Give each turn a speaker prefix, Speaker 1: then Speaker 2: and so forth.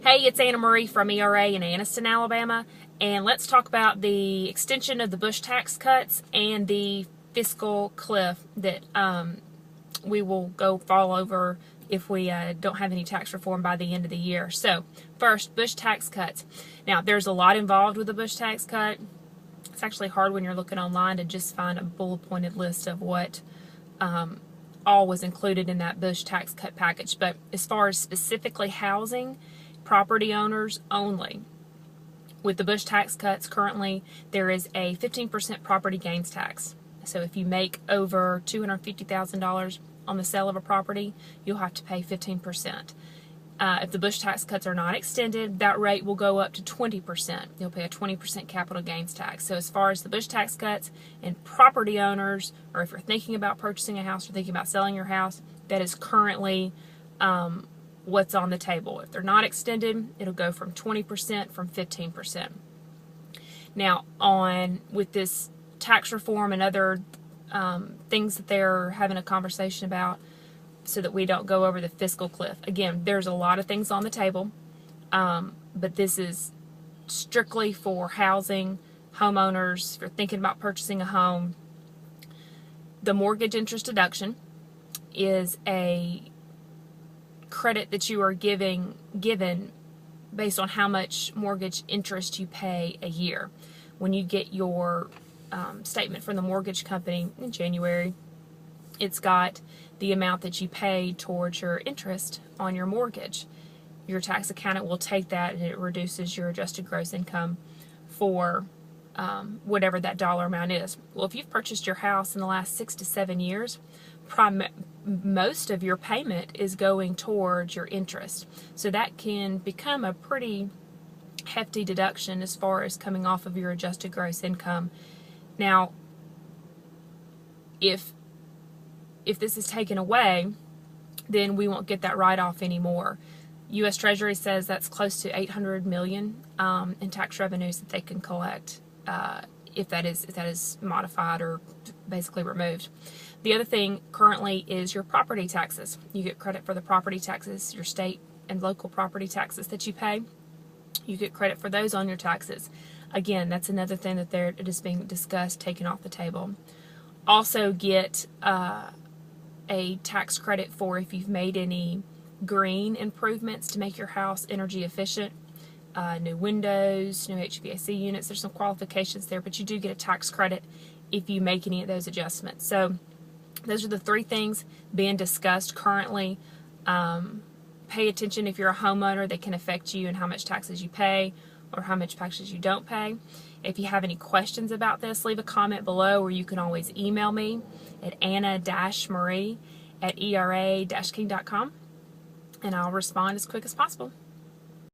Speaker 1: Hey, it's Anna Marie from ERA in Anniston, Alabama, and let's talk about the extension of the Bush tax cuts and the fiscal cliff that we will fall over if we don't have any tax reform by the end of the year. So, first, Bush tax cuts. Now, there's a lot involved with the Bush tax cut. It's actually hard when you're looking online to just find a bullet-pointed list of what all was included in that Bush tax cut package. But as far as specifically housing, property owners only. With the Bush tax cuts, currently there is a 15% property gains tax. So if you make over $250,000 on the sale of a property, you'll have to pay 15%. If the Bush tax cuts are not extended, that rate will go up to 20%. You'll pay a 20% capital gains tax. So as far as the Bush tax cuts and property owners, or if you're thinking about purchasing a house or thinking about selling your house, that is currently what's on the table. If they're not extended, it'll go from 20% from 15%. Now, with this tax reform and other things that they're having a conversation about, so that we don't go over the fiscal cliff. Again, there's a lot of things on the table, but this is strictly for housing, homeowners. If you're thinking about purchasing a home, the mortgage interest deduction is a credit that you are given based on how much mortgage interest you pay a year. When you get your statement from the mortgage company in January, it's got the amount that you pay towards your interest on your mortgage. Your tax accountant will take that and it reduces your adjusted gross income for whatever that dollar amount is. Well, if you've purchased your house in the last 6 to 7 years, most of your payment is going towards your interest. So that can become a pretty hefty deduction as far as coming off of your adjusted gross income. Now, if this is taken away, then we won't get that write-off anymore. U.S. Treasury says that's close to $800 million in tax revenues that they can collect if that is modified or basically removed. The other thing currently is your property taxes. You get credit for the property taxes, your state and local property taxes that you pay. You get credit for those on your taxes. Again, that's another thing that it is being discussed, taken off the table. Also get a tax credit for if you've made any green improvements to make your house energy efficient. New windows, new HVAC units. There's some qualifications there, but you do get a tax credit if you make any of those adjustments. So those are the three things being discussed currently. Pay attention if you're a homeowner. They can affect you and how much taxes you pay or how much taxes you don't pay. If you have any questions about this, leave a comment below, or you can always email me at anna-marie@era-king.com, and I'll respond as quick as possible.